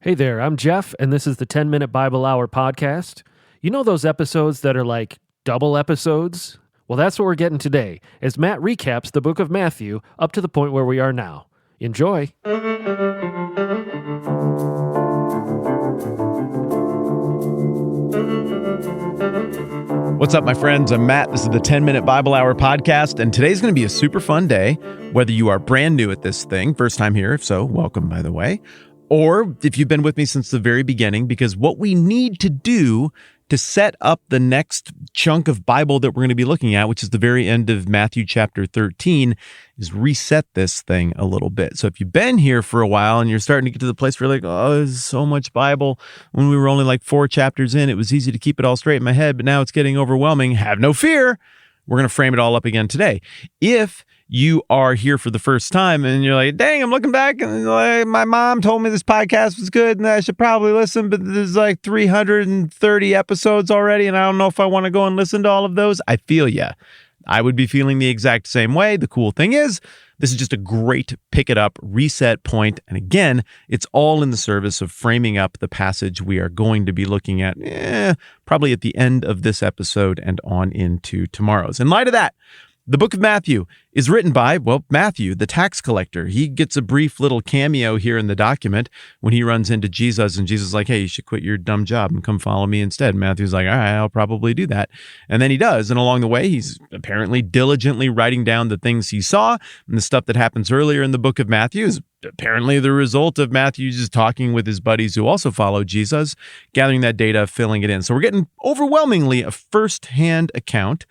Hey there, I'm Jeff, and this is the 10-Minute Bible Hour podcast. You know those episodes that are like double episodes? Well, that's what we're getting today, as Matt recaps the book of Matthew up to the point where we are now. Enjoy! What's up, my friends? I'm Matt. This is the 10-Minute Bible Hour podcast, and today's going to be a super fun day, whether you are brand new at this thing, first time here, if so, welcome, by the way, or if you've been with me since the very beginning, because what we need to do to set up the next chunk of Bible that we're going to be looking at, which is the very end of Matthew chapter 13, is reset this thing a little bit. So if you've been here for a while and you're starting to get to the place where you're like, oh, there's so much Bible. When we were only like 4 chapters in, it was easy to keep it all straight in my head, but now it's getting overwhelming. Have no fear. We're going to frame it all up again today. If you are here for the first time and you're like, dang, I'm looking back and like, my mom told me this podcast was good and I should probably listen, but there's like 330 episodes already and I don't know if I want to go and listen to all of those. I feel ya. I would be feeling the exact same way. The cool thing is, this is just a great pick it up, reset point. And again, it's all in the service of framing up the passage we are going to be looking at probably at the end of this episode and on into tomorrow's. In light of that, the book of Matthew is written by, well, Matthew, the tax collector. He gets a brief little cameo here in the document when he runs into Jesus, and Jesus is like, hey, you should quit your dumb job and come follow me instead. Matthew's like, all right, I'll probably do that. And then he does. And along the way, he's apparently diligently writing down the things he saw. And the stuff that happens earlier in the book of Matthew is apparently the result of Matthew just talking with his buddies who also follow Jesus, gathering that data, filling it in. So we're getting overwhelmingly a firsthand account,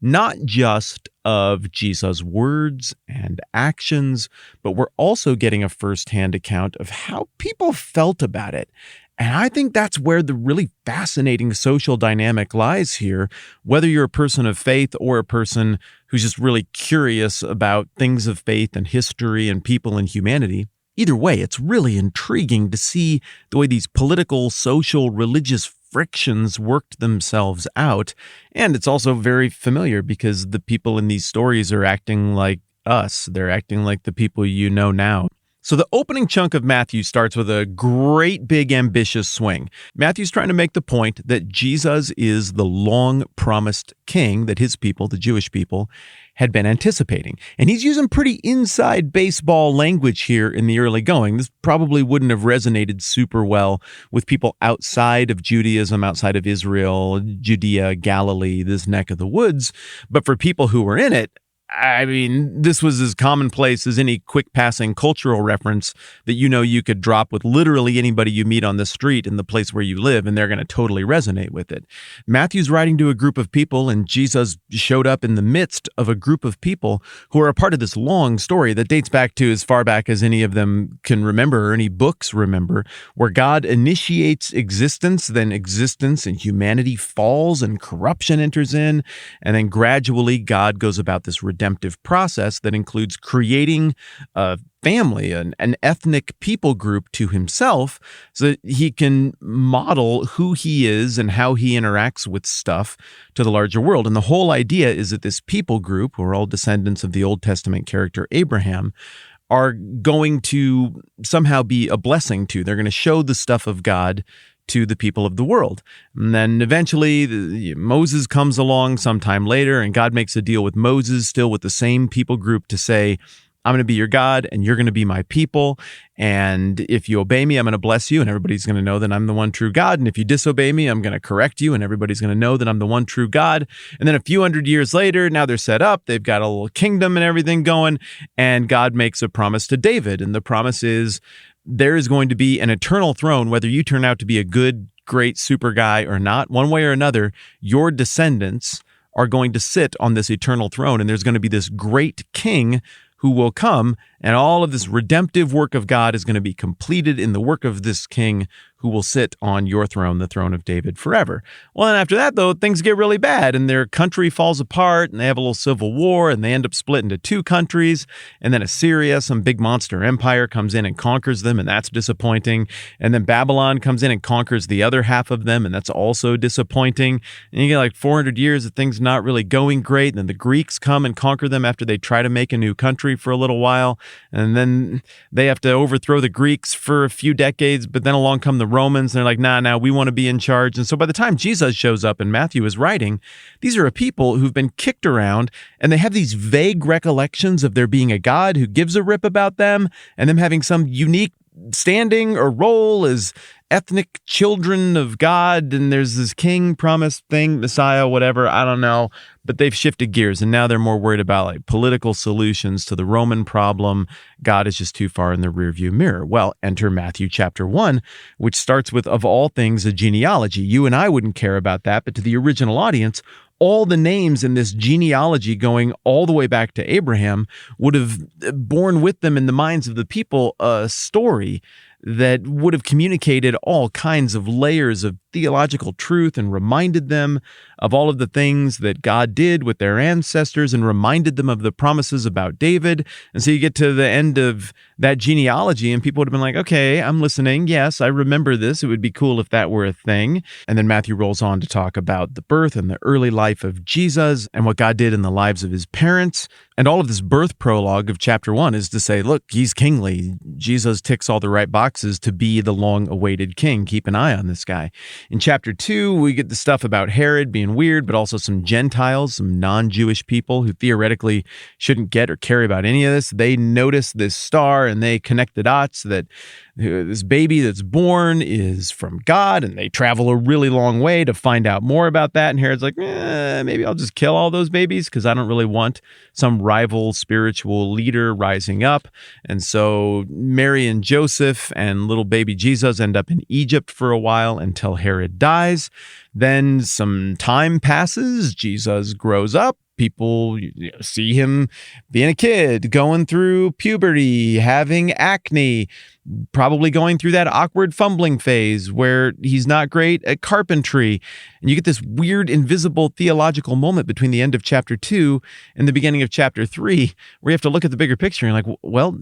not just of Jesus' words and actions, but we're also getting a firsthand account of how people felt about it. And I think that's where the really fascinating social dynamic lies here, whether you're a person of faith or a person who's just really curious about things of faith and history and people and humanity. Either way, it's really intriguing to see the way these political, social, religious frictions worked themselves out. And it's also very familiar because the people in these stories are acting like us. They're acting like the people you know now. So the opening chunk of Matthew starts with a great big ambitious swing. Matthew's trying to make the point that Jesus is the long-promised king that his people, the Jewish people, had been anticipating. And he's using pretty inside baseball language here in the early going. This probably wouldn't have resonated super well with people outside of Judaism, outside of Israel, Judea, Galilee, this neck of the woods. But for people who were in it, I mean, this was as commonplace as any quick-passing cultural reference that you could drop with literally anybody you meet on the street in the place where you live, and they're going to totally resonate with it. Matthew's writing to a group of people, and Jesus showed up in the midst of a group of people who are a part of this long story that dates back to as far back as any of them can remember, or any books remember, where God initiates existence, then existence and humanity falls and corruption enters in, and then gradually God goes about this redemptive process that includes creating a family, an ethnic people group to himself so that he can model who he is and how he interacts with stuff to the larger world. And the whole idea is that this people group, who are all descendants of the Old Testament character Abraham, are going to somehow be a blessing to. They're going to show the stuff of God to the people of the world. And then eventually Moses comes along sometime later, and God makes a deal with Moses, still with the same people group, to say, I'm going to be your God and you're going to be my people. And if you obey me, I'm going to bless you and everybody's going to know that I'm the one true God. And if you disobey me, I'm going to correct you and everybody's going to know that I'm the one true God. And then a few hundred years later, now they're set up. They've got a little kingdom and everything going. And God makes a promise to David. And the promise is there is going to be an eternal throne, whether you turn out to be a good, great, super guy or not. One way or another, your descendants are going to sit on this eternal throne. And there's going to be this great king who will come, and all of this redemptive work of God is going to be completed in the work of this king who will sit on your throne, the throne of David, forever. Well, and after that, though, things get really bad, and their country falls apart, and they have a little civil war, and they end up split into two countries, and then Assyria, some big monster empire, comes in and conquers them, and that's disappointing, and then Babylon comes in and conquers the other half of them, and that's also disappointing, and you get like 400 years of things not really going great, and then the Greeks come and conquer them after they try to make a new country for a little while, and then they have to overthrow the Greeks for a few decades, but then along come the Romans, and they're like, nah, we want to be in charge. And so by the time Jesus shows up and Matthew is writing, these are a people who've been kicked around, and they have these vague recollections of there being a God who gives a rip about them, and them having some unique standing or role as ethnic children of God, and there's this king promised thing, Messiah, whatever, I don't know, but they've shifted gears, and now they're more worried about like political solutions to the Roman problem. God is just too far in the rearview mirror. Well, enter Matthew chapter 1, which starts with, of all things, a genealogy. You and I wouldn't care about that, but to the original audience, all the names in this genealogy going all the way back to Abraham would have borne with them in the minds of the people a story that would have communicated all kinds of layers of theological truth and reminded them of all of the things that God did with their ancestors and reminded them of the promises about David. And so you get to the end of that genealogy and people would have been like, okay, I'm listening. Yes, I remember this. It would be cool if that were a thing. And then Matthew rolls on to talk about the birth and the early life of Jesus and what God did in the lives of his parents. And all of this birth prologue of chapter 1 is to say, look, he's kingly. Jesus ticks all the right boxes to be the long-awaited king. Keep an eye on this guy. In chapter 2, we get the stuff about Herod being weird, but also some Gentiles, some non-Jewish people who theoretically shouldn't get or care about any of this. They notice this star and they connect the dots that this baby that's born is from God, and they travel a really long way to find out more about that. And Herod's like, maybe I'll just kill all those babies because I don't really want some rival spiritual leader rising up. And so Mary and Joseph and little baby Jesus end up in Egypt for a while until Herod dies. Then some time passes. Jesus grows up. People see him being a kid, going through puberty, having acne, probably going through that awkward fumbling phase where he's not great at carpentry. And you get this weird, invisible theological moment between the end of chapter 2 and the beginning of chapter 3, where you have to look at the bigger picture and you're like, well,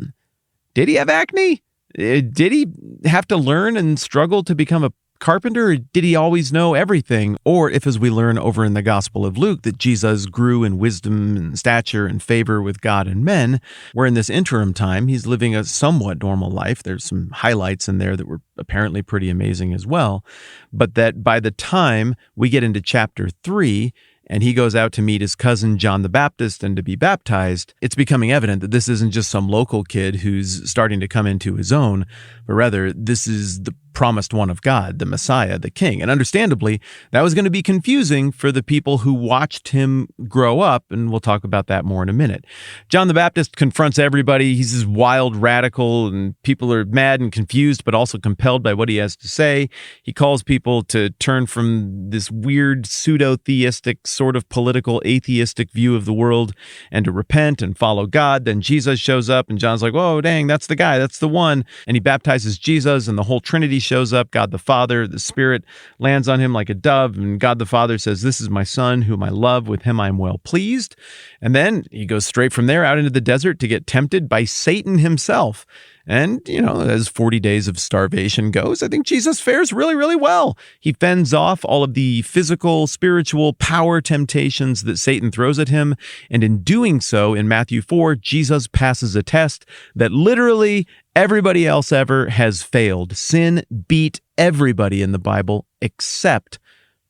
did he have acne? Did he have to learn and struggle to become a carpenter, or did he always know everything? Or if, as we learn over in the Gospel of Luke, that Jesus grew in wisdom and stature and favor with God and men, where in this interim time, he's living a somewhat normal life. There's some highlights in there that were apparently pretty amazing as well. But that by the time we get into chapter 3, and he goes out to meet his cousin John the Baptist and to be baptized, it's becoming evident that this isn't just some local kid who's starting to come into his own, but rather this is the promised one of God, the Messiah, the King. And understandably, that was going to be confusing for the people who watched him grow up, and we'll talk about that more in a minute. John the Baptist confronts everybody. He's this wild radical, and people are mad and confused, but also compelled by what he has to say. He calls people to turn from this weird pseudo-theistic, sort of political, atheistic view of the world and to repent and follow God. Then Jesus shows up, and John's like, whoa, dang, that's the guy, that's the one. And he baptizes Jesus, and the whole Trinity shows up. God the Father, the Spirit lands on him like a dove, and God the Father says, this is my Son whom I love, with him I am well pleased. And then he goes straight from there out into the desert to get tempted by Satan himself. And, as 40 days of starvation goes, I think Jesus fares really, really well. He fends off all of the physical, spiritual power temptations that Satan throws at him. And in doing so, in Matthew 4, Jesus passes a test that literally everybody else ever has failed. Sin beat everybody in the Bible except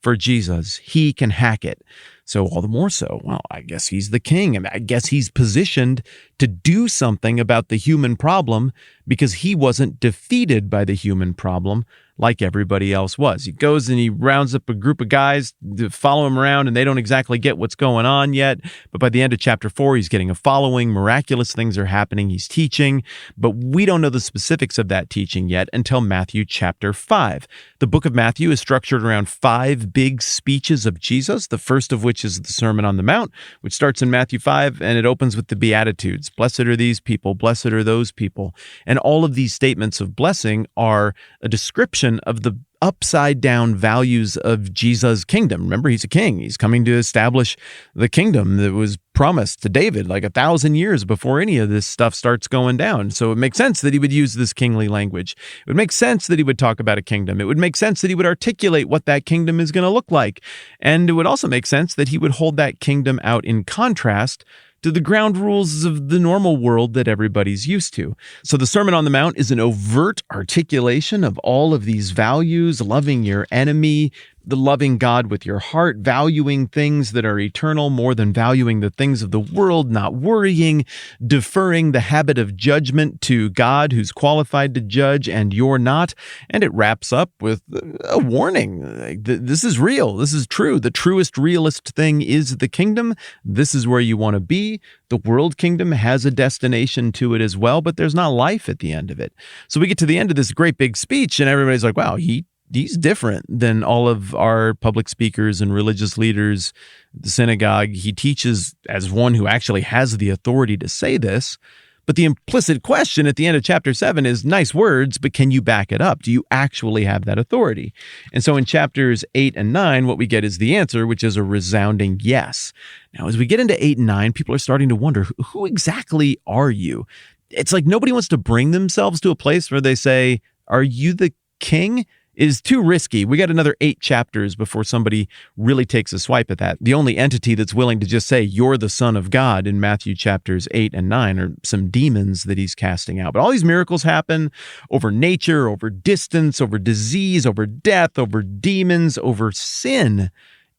for Jesus. He can hack it. So all the more so, well, I guess he's the king. I guess he's positioned to do something about the human problem because he wasn't defeated by the human problem like everybody else was. He goes and he rounds up a group of guys to follow him around, and they don't exactly get what's going on yet. But by the end of chapter 4, he's getting a following. Miraculous things are happening. He's teaching, but we don't know the specifics of that teaching yet until Matthew chapter 5. The book of Matthew is structured around 5 big speeches of Jesus, the first of which which is the Sermon on the Mount, which starts in Matthew 5, and it opens with the Beatitudes. Blessed are these people, blessed are those people. And all of these statements of blessing are a description of the upside down values of Jesus' kingdom. Remember, he's a king. He's coming to establish the kingdom that was promised to David like 1,000 years before any of this stuff starts going down. So it makes sense that he would use this kingly language. It would make sense that he would talk about a kingdom. It would make sense that he would articulate what that kingdom is going to look like. And it would also make sense that he would hold that kingdom out in contrast to the ground rules of the normal world that everybody's used to. So the Sermon on the Mount is an overt articulation of all of these values: loving your enemy, the loving God with your heart, valuing things that are eternal more than valuing the things of the world, not worrying, deferring the habit of judgment to God who's qualified to judge and you're not. And it wraps up with a warning. This is real. This is true. The truest, realist thing is the kingdom. This is where you want to be. The world kingdom has a destination to it as well, but there's not life at the end of it. So we get to the end of this great big speech and everybody's like, wow, he's different than all of our public speakers and religious leaders, the synagogue. He teaches as one who actually has the authority to say this. But the implicit question at the end of chapter 7 is nice words, but can you back it up? Do you actually have that authority? And so in chapters 8 and 9, what we get is the answer, which is a resounding yes. Now, as we get into 8 and 9, people are starting to wonder, who exactly are you? It's like nobody wants to bring themselves to a place where they say, are you the king? Is too risky. We got another 8 chapters before somebody really takes a swipe at that. The only entity that's willing to just say, you're the Son of God in Matthew chapters 8 and 9 are some demons that he's casting out. But all these miracles happen over nature, over distance, over disease, over death, over demons, over sin.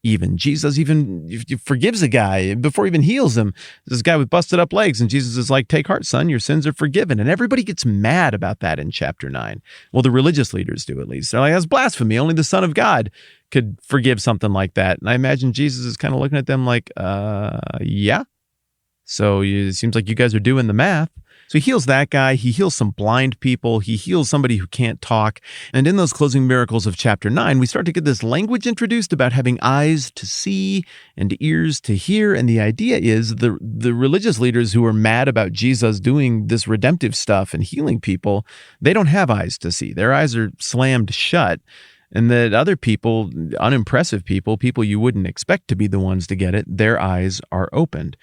Even Jesus forgives a guy before he even heals him. This guy with busted up legs, and Jesus is like, take heart, son, your sins are forgiven. And everybody gets mad about that in chapter 9. Well, the religious leaders do, at least. They're like, that's blasphemy. Only the Son of God could forgive something like that. And I imagine Jesus is kind of looking at them like, yeah. So it seems like you guys are doing the math. So he heals that guy. He heals some blind people. He heals somebody who can't talk. And in those closing miracles of chapter 9, we start to get this language introduced about having eyes to see and ears to hear. And the idea is the religious leaders who are mad about Jesus doing this redemptive stuff and healing people, they don't have eyes to see. Their eyes are slammed shut. And that other people, unimpressive people you wouldn't expect to be the ones to get it, their eyes are opened.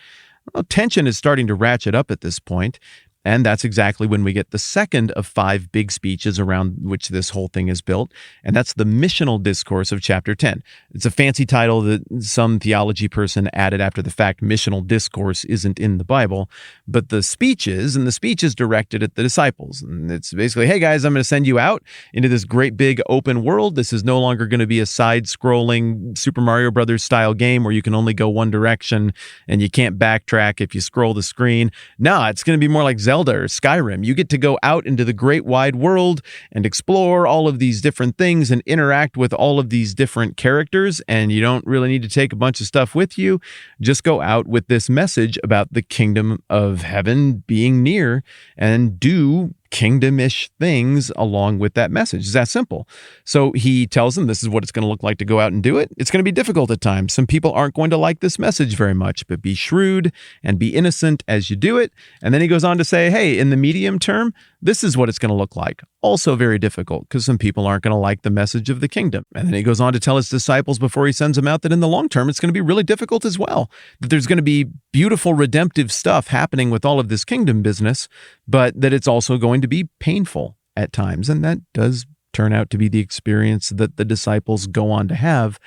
Well, tension is starting to ratchet up at this point. And that's exactly when we get the second of 5 big speeches around which this whole thing is built. And that's the missional discourse of chapter 10. It's a fancy title that some theology person added after the fact. Missional discourse isn't in the Bible, but the speech is, and the speech is directed at the disciples. And it's basically, hey guys, I'm going to send you out into this great big open world. This is no longer going to be a side-scrolling Super Mario Brothers style game where you can only go one direction and you can't backtrack if you scroll the screen. No, it's going to be more like Zelda or Skyrim. You get to go out into the great wide world and explore all of these different things and interact with all of these different characters, and you don't really need to take a bunch of stuff with you. Just go out with this message about the kingdom of heaven being near and do kingdom-ish things along with that message. It's that simple. So he tells them this is what it's going to look like to go out and do it. It's going to be difficult at times. Some people aren't going to like this message very much, but be shrewd and be innocent as you do it. And then he goes on to say, hey, in the medium term, this is what it's going to look like. Also very difficult because some people aren't going to like the message of the kingdom. And then he goes on to tell his disciples before he sends them out that in the long term, it's going to be really difficult as well. That there's going to be beautiful redemptive stuff happening with all of this kingdom business, but that it's also going to be painful at times. And that does turn out to be the experience that the disciples go on to have,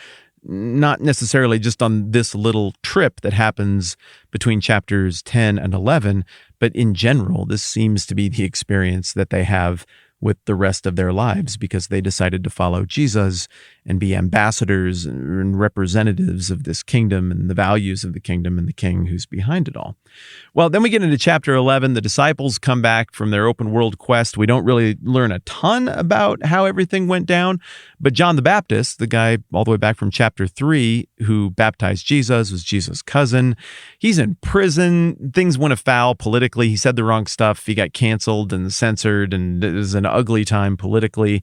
not necessarily just on this little trip that happens between chapters 10 and 11, but in general, this seems to be the experience that they have with the rest of their lives because they decided to follow Jesus and be ambassadors and representatives of this kingdom and the values of the kingdom and the king who's behind it all. Well, then we get into chapter 11. The disciples come back from their open world quest. We don't really learn a ton about how everything went down, but John the Baptist, the guy all the way back from chapter 3 who baptized Jesus, was Jesus' cousin. He's in prison. Things went afoul politically. He said the wrong stuff. He got canceled and censored, and it was an ugly time politically.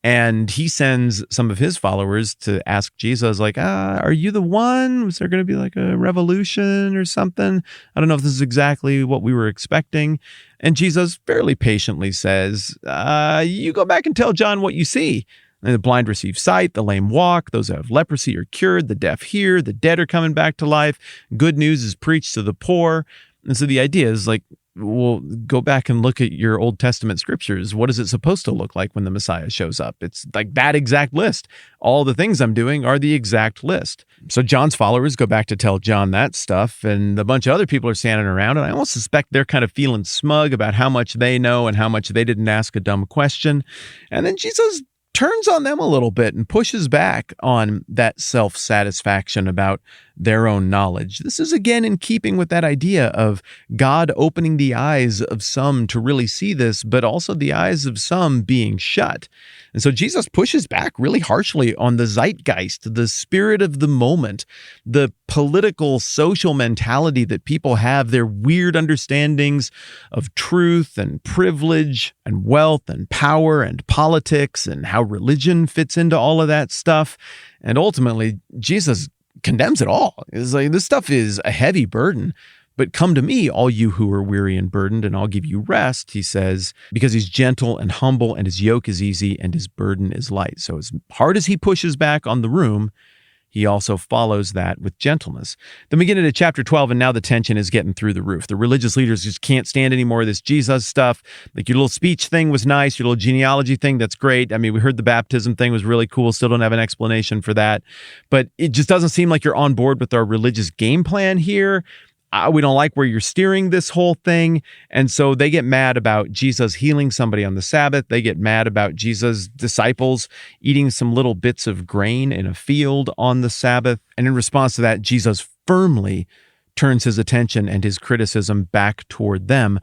And he sends some of his followers to ask Jesus, like, are you the one? Was there going to be like a revolution or something? I don't know if this is exactly what we were expecting. And Jesus fairly patiently says, you go back and tell John what you see. And the blind receive sight, the lame walk, those who have leprosy are cured, the deaf hear, the dead are coming back to life. Good news is preached to the poor. And so the idea is like, well, go back and look at your Old Testament scriptures. What is it supposed to look like when the Messiah shows up? It's like that exact list. All the things I'm doing are the exact list. So John's followers go back to tell John that stuff, and a bunch of other people are standing around, and I almost suspect they're kind of feeling smug about how much they know and how much they didn't ask a dumb question. And then Jesus turns on them a little bit and pushes back on that self-satisfaction about their own knowledge. This is again in keeping with that idea of God opening the eyes of some to really see this, but also the eyes of some being shut. And so Jesus pushes back really harshly on the zeitgeist, the spirit of the moment, the political, social mentality that people have, their weird understandings of truth and privilege and wealth and power and politics and how religion fits into all of that stuff. And ultimately, Jesus condemns it all. It's like, this stuff is a heavy burden. But come to me, all you who are weary and burdened, and I'll give you rest, he says, because he's gentle and humble, and his yoke is easy, and his burden is light. So as hard as he pushes back on the room, he also follows that with gentleness. Then we get into chapter 12, and now the tension is getting through the roof. The religious leaders just can't stand any more of this Jesus stuff. Like, your little speech thing was nice. Your little genealogy thing, that's great. I mean, we heard the baptism thing was really cool. Still don't have an explanation for that. But it just doesn't seem like you're on board with our religious game plan here. We don't like where you're steering this whole thing. And so they get mad about Jesus healing somebody on the Sabbath. They get mad about Jesus' disciples eating some little bits of grain in a field on the Sabbath. And in response to that, Jesus firmly turns his attention and his criticism back toward them,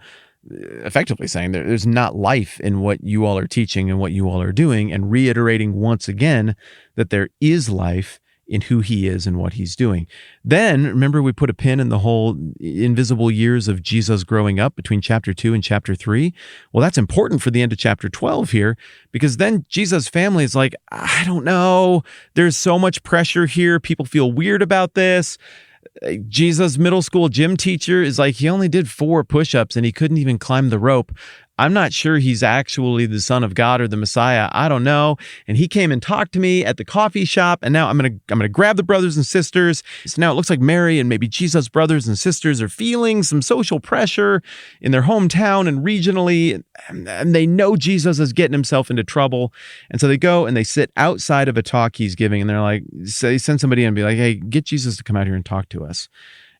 effectively saying there's not life in what you all are teaching and what you all are doing, and reiterating once again that there is life in who he is and what he's doing. Then, remember, we put a pin in the whole invisible years of Jesus growing up between chapter 2 and chapter 3. Well, that's important for the end of chapter 12 here, because then Jesus' family is like, I don't know, there's so much pressure here. People feel weird about this. Jesus' middle school gym teacher is like, he only did 4 push-ups and he couldn't even climb the rope. I'm not sure he's actually the Son of God or the Messiah. I don't know. And he came and talked to me at the coffee shop, and now I'm gonna grab the brothers and sisters. So now it looks like Mary and maybe Jesus' brothers and sisters are feeling some social pressure in their hometown and regionally, and they know Jesus is getting himself into trouble. And so they go and they sit outside of a talk he's giving, and they're like, they send somebody in and be like, hey, get Jesus to come out here and talk to us.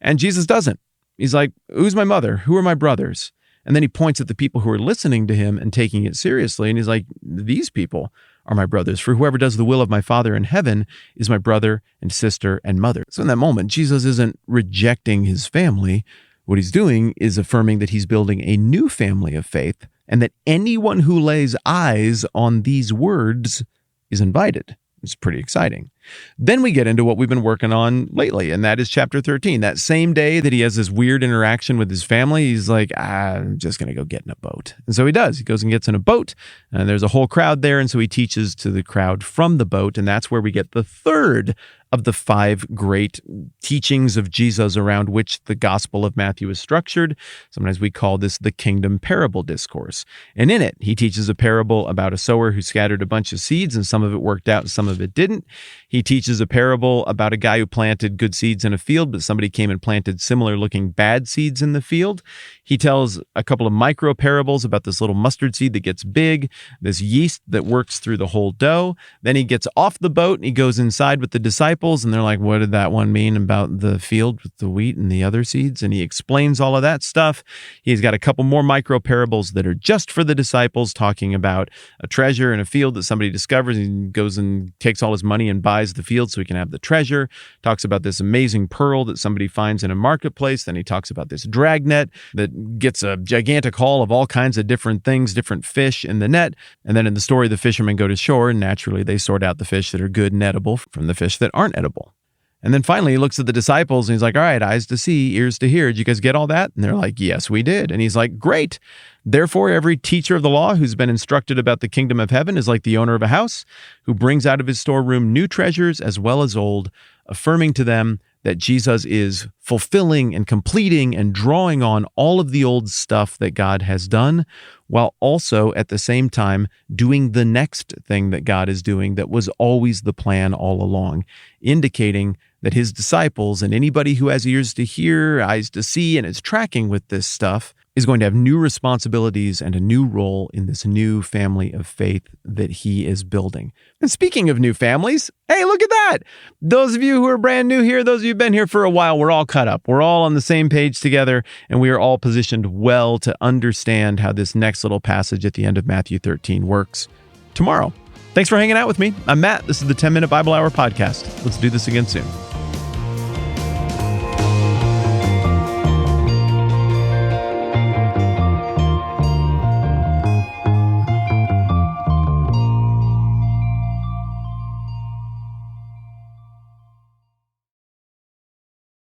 And Jesus doesn't. He's like, who's my mother? Who are my brothers? And then he points at the people who are listening to him and taking it seriously. And he's like, these people are my brothers. For whoever does the will of my Father in heaven is my brother and sister and mother. So in that moment, Jesus isn't rejecting his family. What he's doing is affirming that he's building a new family of faith, and that anyone who lays eyes on these words is invited. It's pretty exciting. Then we get into what we've been working on lately, and that is chapter 13. That same day that he has this weird interaction with his family, he's like, I'm just going to go get in a boat. And so he does. He goes and gets in a boat, and there's a whole crowd there, and so he teaches to the crowd from the boat, and that's where we get the third of the 5 great teachings of Jesus around which the Gospel of Matthew is structured. Sometimes we call this the kingdom parable discourse. And in it, he teaches a parable about a sower who scattered a bunch of seeds, and some of it worked out and some of it didn't. He teaches a parable about a guy who planted good seeds in a field, but somebody came and planted similar looking bad seeds in the field. He tells a couple of micro parables about this little mustard seed that gets big, this yeast that works through the whole dough. Then he gets off the boat and he goes inside with the disciples, and they're like, what did that one mean about the field with the wheat and the other seeds? And he explains all of that stuff. He's got a couple more micro parables that are just for the disciples, talking about a treasure in a field that somebody discovers, and goes and takes all his money and buys the field so he can have the treasure. Talks about this amazing pearl that somebody finds in a marketplace. Then he talks about this dragnet that gets a gigantic haul of all kinds of different things, different fish in the net. And then in the story, the fishermen go to shore, and naturally they sort out the fish that are good and edible from the fish that aren't edible. And then finally, he looks at the disciples and he's like, all right, eyes to see, ears to hear. Did you guys get all that? And they're like, yes, we did. And he's like, great. Therefore, every teacher of the law who's been instructed about the kingdom of heaven is like the owner of a house who brings out of his storeroom new treasures as well as old, affirming to them that Jesus is fulfilling and completing and drawing on all of the old stuff that God has done, while also at the same time doing the next thing that God is doing that was always the plan all along, indicating that his disciples and anybody who has ears to hear, eyes to see, and is tracking with this stuff is going to have new responsibilities and a new role in this new family of faith that he is building. And speaking of new families, hey, look at that. Those of you who are brand new here, those of you who've been here for a while, we're all cut up. We're all on the same page together, and we are all positioned well to understand how this next little passage at the end of Matthew 13 works tomorrow. Thanks for hanging out with me. I'm Matt. This is the 10 Minute Bible Hour podcast. Let's do this again soon.